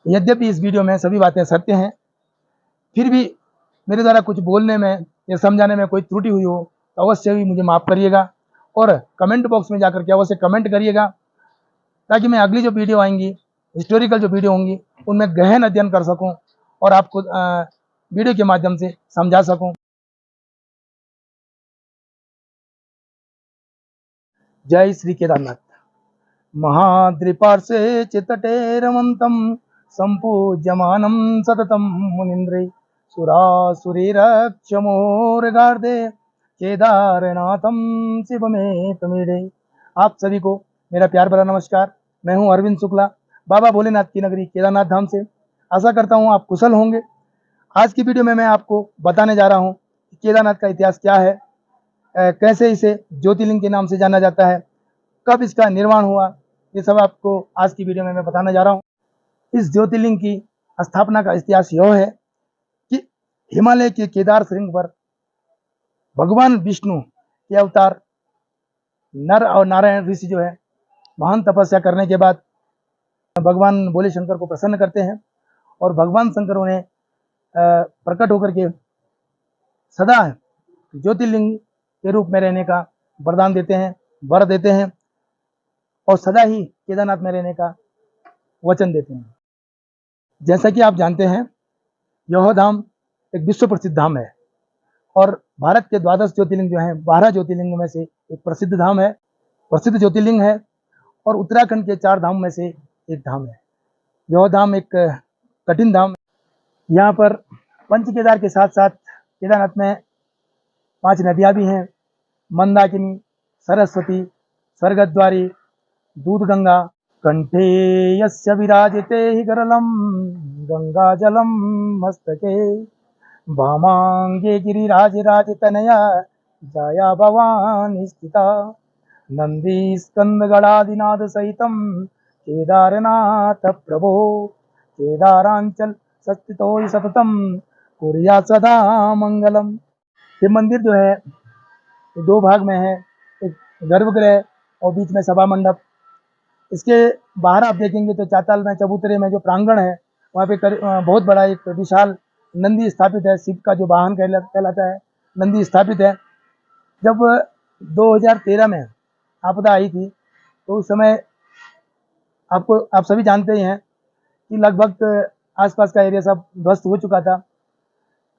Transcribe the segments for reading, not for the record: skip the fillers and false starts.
यद्यपि इस वीडियो में सभी बातें सत्य हैं, फिर भी मेरे द्वारा कुछ बोलने में या समझाने में कोई त्रुटि हुई हो तो अवश्य भी मुझे माफ़ करिएगा और कमेंट बॉक्स में जाकर के अवश्य कमेंट करिएगा, ताकि मैं अगली जो वीडियो आएंगी, हिस्टोरिकल जो वीडियो होंगी, उनमें गहन अध्ययन कर सकूं और आपको वीडियो के माध्यम से समझा सकूं। जय श्री केदारनाथ। महाद्रिपार्श्वे चित्तटे रमन्तं सम्पूज्यमानं सततं मुनीन्द्रै सुरासुरीरक्षमोर्गार्धे केदारनाथं शिवमेकमीडे। आप सभी को मेरा प्यार भरा नमस्कार। मैं हूं अरविंद शुक्ला, बाबा भोलेनाथ की नगरी केदारनाथ धाम से। आशा करता हूं आप कुशल होंगे। आज की वीडियो में मैं आपको बताने जा रहा हूं कि केदारनाथ का इतिहास क्या है, कैसे इसे ज्योतिर्लिंग के नाम से जाना जाता है, कब इसका निर्माण हुआ, ये सब आपको आज की वीडियो में मैं बताने जा रहा हूँ। इस ज्योतिर्लिंग की स्थापना का इतिहास यह है कि हिमालय के केदार श्रृंग पर भगवान विष्णु के अवतार नर और नारायण ऋषि जो है महान तपस्या करने के बाद भगवान भोले शंकर को प्रसन्न करते हैं और भगवान शंकर उन्हें प्रकट होकर के सदा ज्योतिर्लिंग के रूप में रहने का वरदान देते हैं, वर देते हैं और सदा ही केदारनाथ में रहने का वचन देते हैं। जैसा कि आप जानते हैं, यह धाम एक विश्व प्रसिद्ध धाम है और भारत के 12 ज्योतिर्लिंग जो हैं 12 ज्योतिर्लिंगों में से एक प्रसिद्ध धाम है, प्रसिद्ध ज्योतिर्लिंग है और उत्तराखंड के 4 धाम में से एक धाम है। यह धाम एक कठिन धाम है। यहाँ पर पंच केदार के साथ साथ केदारनाथ में 5 नदियाँ भी हैं, मंदाकिनी, सरस्वती, स्वर्गद्वारी, दूधगंगा। कंठे यस्य विराजते हि गरलं गंगाजलं मस्तके वामांगे गिरिराजराजतनया जाया भवानी स्थिता नंदी स्कंदगणादिनाद सहितं केदारनाथ प्रभो केदारांचल सस्थितो सततं कुर्या सदा मंगलम। ये मंदिर जो है 2 भाग में है, एक गर्भगृह और बीच में सभा मंडप। इसके बाहर आप देखेंगे तो चाताल में चबूतरे में जो प्रांगण है वहाँ पे बहुत बड़ा एक विशाल नंदी स्थापित है। शिव का जो वाहन कहलाता है, नंदी स्थापित है। जब 2013 में आपदा आई थी तो उस समय आप सभी जानते ही हैं कि लगभग आसपास का एरिया सब ध्वस्त हो चुका था,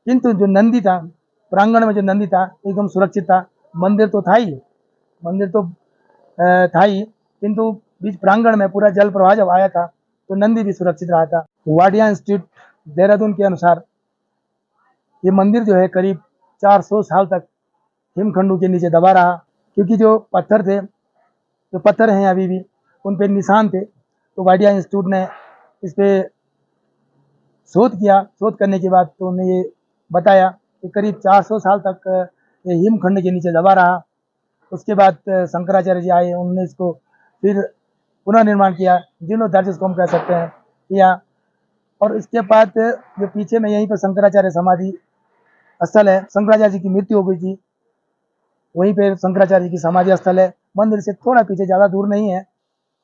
किंतु जो नंदी था, प्रांगण में जो नंदी था एकदम सुरक्षित था। मंदिर तो था ही, मंदिर तो था ही, किंतु बीच प्रांगण में पूरा जल प्रवाह जब आया था तो नंदी भी सुरक्षित रहा था। वाडिया इंस्टीट्यूट देहरादून के अनुसार ये मंदिर जो है करीब 400 साल तक हिमखंडों के नीचे दबा रहा, क्योंकि जो पत्थर हैं अभी भी उन पे निशान थे। तो वाडिया इंस्टीट्यूट ने इस पे शोध किया। शोध करने के बाद तो उन्हें ये बताया कि करीब 400 साल तक ये हिमखंड के नीचे दबा रहा। उसके बाद शंकराचार्य जी आए, उन्होंने इसको फिर पुनः निर्माण किया, जीर्णोद्धार जिसको हम कह सकते हैं, किया। और इसके बाद जो पीछे में यहीं पर शंकराचार्य समाधि स्थल है, शंकराचार्य जी की मृत्यु हो गई थी, वहीं पे शंकराचार्य जी की समाधि स्थल है। मंदिर से थोड़ा पीछे, ज़्यादा दूर नहीं है।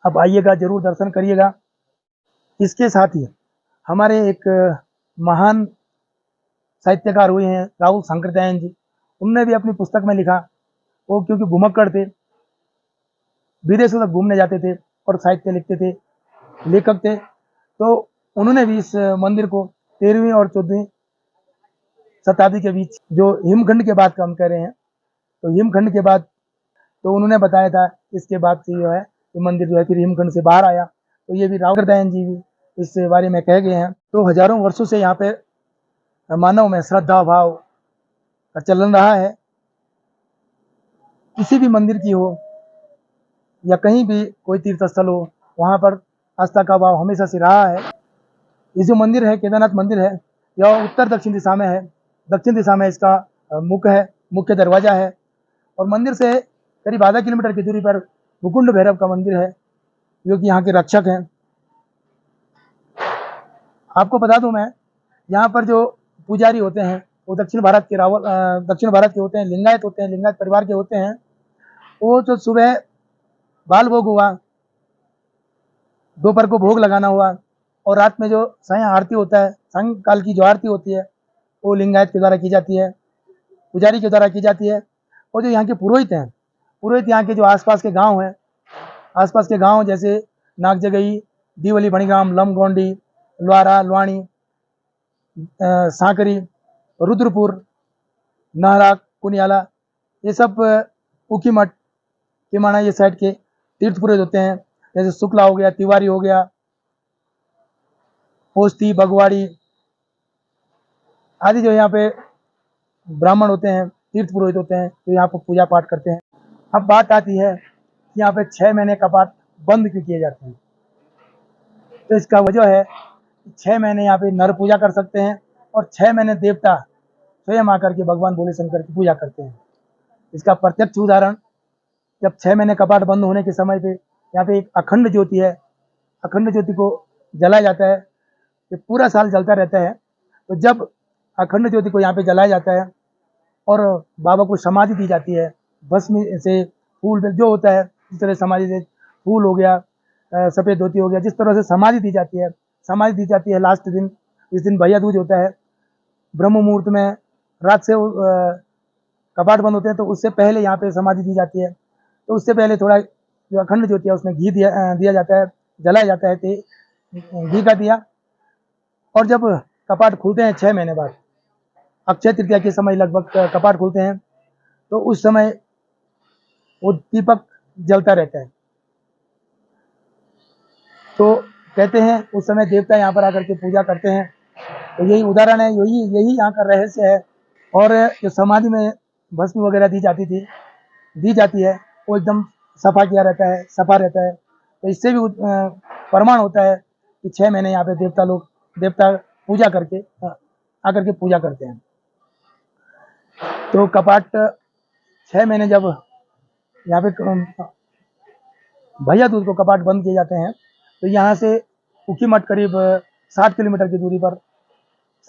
अब आइएगा, जरूर दर्शन करिएगा। इसके साथ ही हमारे एक महान साहित्यकार हुए हैं राहुल शंकरदयायन जी, उन्होंने भी अपनी पुस्तक में लिखा, वो क्योंकि घुमक्कड़ थे, विदेशों तक घूमने जाते थे और साहित्य लिखते थे, लेखक थे, तो उन्होंने भी इस मंदिर को 13वीं और 14वीं शताब्दी के बीच, जो हिमखंड के बाद का हम कह रहे हैं, तो हिमखंड के बाद, तो उन्होंने बताया था इसके बाद से जो है ये मंदिर जो है फिर हिमखंड से बाहर आया। तो ये भी राहुल शंकरदयायन जी भी इस बारे में कह गए हैं। तो हजारों वर्षों से यहाँ पे मानव में श्रद्धा भाव का चलन रहा है। किसी भी मंदिर की हो या कहीं भी कोई तीर्थ स्थल हो, वहाँ पर आस्था का भाव हमेशा से रहा है। ये जो मंदिर है, केदारनाथ मंदिर है, यह उत्तर दक्षिण दिशा में है। दक्षिण दिशा में इसका मुख्य है, मुख्य दरवाजा है और मंदिर से करीब आधा किलोमीटर की दूरी पर मुकुंड भैरव का मंदिर है, जो कि यहाँ के रक्षक हैं। आपको बता दूं, मैं यहाँ पर जो पुजारी होते हैं वो दक्षिण भारत के होते हैं, लिंगायत होते हैं, लिंगायत परिवार के होते हैं। वो जो सुबह बाल भोग हुआ, दोपहर को भोग लगाना हुआ और रात में जो सायं आरती होता है, सायंकाल की जो आरती होती है वो लिंगायत के द्वारा की जाती है, पुजारी के द्वारा की जाती है। और जो यहाँ के पुरोहित हैं, पुरोहित यहाँ के जो आसपास के गांव हैं, आसपास के गांव जैसे नागजगई, दीवली, बणीग्राम, लमगोंडी, लुआरा, लुआणी, सांकरी, रुद्रपुर, नाहरा, कुनियाला, ये सब ऊखीमठ, किमाना, ये साइड के तीर्थ पुरोहित होते हैं। जैसे शुक्ला हो गया, तिवारी हो गया, पोस्ती, बगवाड़ी आदि जो यहाँ पे ब्राह्मण होते हैं, तीर्थ पुरोहित होते हैं, जो यहाँ पर पूजा पाठ करते हैं। अब बात आती है कि यहाँ पे 6 महीने कपाट बंद क्यों किए जाते हैं। तो इसका वजह है कि 6 महीने यहाँ पे नर पूजा कर सकते हैं और 6 महीने देवता स्वयं आकर के भगवान भोले शंकर की पूजा करते हैं। इसका प्रत्यक्ष उदाहरण, जब 6 महीने कपाट बंद होने के समय पे यहाँ पे एक अखंड ज्योति है, अखंड ज्योति को जलाया जाता है, ये पूरा साल जलता रहता है। तो जब अखंड ज्योति को यहाँ पे जलाया जाता है और बाबा को समाधि दी जाती है, भस्म से, फूल जो होता है, जिस तरह समाधि से फूल हो गया, सफ़ेद धोती हो गया, जिस तरह से समाधि दी जाती है, समाधि दी जाती है लास्ट दिन, इस दिन भैया दूज होता है, ब्रह्म मुहूर्त में रात से कपाट बंद होते हैं, तो उससे पहले यहाँ पे समाधि दी जाती है। तो उससे पहले थोड़ा जो अखंड ज्योति है उसमें घी दिया जाता है, जलाया जाता है, घी का दिया। और जब कपाट खुलते हैं 6 महीने बाद, अक्षय तृतीया के समय लगभग कपाट खुलते हैं, तो उस समय वो दीपक जलता रहता है। तो कहते हैं उस समय देवता यहाँ पर आकर के पूजा करते हैं। तो यही उदाहरण है, यही यहाँ का रहस्य है। और जो समाधि में भस्म वगैरह दी जाती है, वो एकदम सफा किया रहता है, सफा रहता है। तो इससे भी प्रमाण होता है कि 6 महीने यहाँ पे देवता पूजा करके आकर के पूजा करते हैं। तो कपाट 6 महीने जब यहाँ पे भैया दूज को कपाट बंद किए जाते हैं, तो यहाँ से ऊखीमठ करीब 60 किलोमीटर की दूरी पर,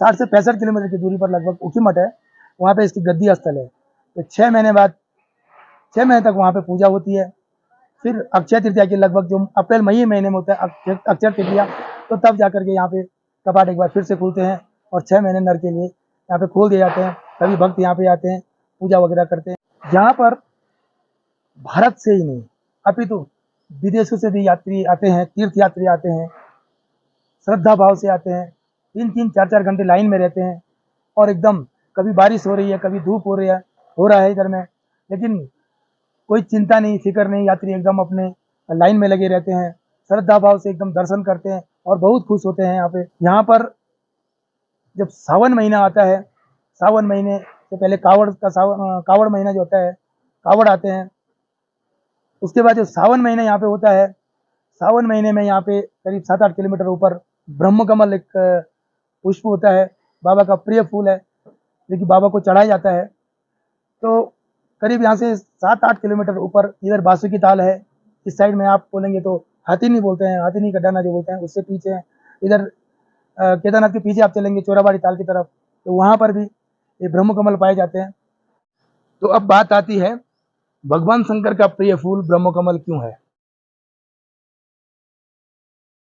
60 से 65 किलोमीटर की दूरी पर लगभग ऊखीमठ है, वहाँ पे इसकी गद्दी स्थल है। तो 6 महीने बाद, 6 महीने तक वहाँ पे पूजा होती है। फिर अक्षय तृतीया के लगभग जो अप्रैल मई महीने में होता है अक्षय तृतीया, तो तब जाकर के यहाँ पे कपाट एक बार फिर से खुलते हैं और 6 महीने नर के लिए यहाँ पे खोल दिए जाते हैं। सभी भक्त यहाँ पे आते हैं, पूजा वगैरह करते हैं। यहाँ पर भारत से ही नहीं अपितु विदेशों से भी यात्री आते हैं, तीर्थ यात्री आते हैं, श्रद्धा भाव से आते हैं, 3-3, 4-4 घंटे लाइन में रहते हैं। और एकदम कभी बारिश हो रही है, कभी धूप हो रहा है इधर में, लेकिन कोई चिंता नहीं, फिक्र नहीं, यात्री एकदम अपने लाइन में लगे रहते हैं, श्रद्धा भाव से एकदम दर्शन करते हैं और बहुत खुश होते हैं यहाँ पे। यहाँ पर जब सावन महीना आता है, सावन महीने से पहले कावड़ महीना जो होता है, कावड़ आते हैं। उसके बाद जो सावन महीना यहाँ पे होता है, सावन महीने में यहाँ पे करीब 7-8 किलोमीटर ऊपर ब्रह्म कमल एक पुष्प होता है, बाबा का प्रिय फूल है, जो कि बाबा को चढ़ाया जाता है। तो करीब यहाँ से 7-8 किलोमीटर ऊपर इधर बासुकी ताल है, इस साइड में आप बोलेंगे तो हाथीनी बोलते हैं, हाथीनी का डाना जो बोलते हैं, उससे पीछे है। इधर केदारनाथ के पीछे आप चलेंगे चोराबाड़ी ताल की तरफ, तो वहाँ पर भी ये ब्रह्म कमल पाए जाते हैं। तो अब बात आती है भगवान शंकर का प्रिय फूल ब्रह्म कमल क्यों है।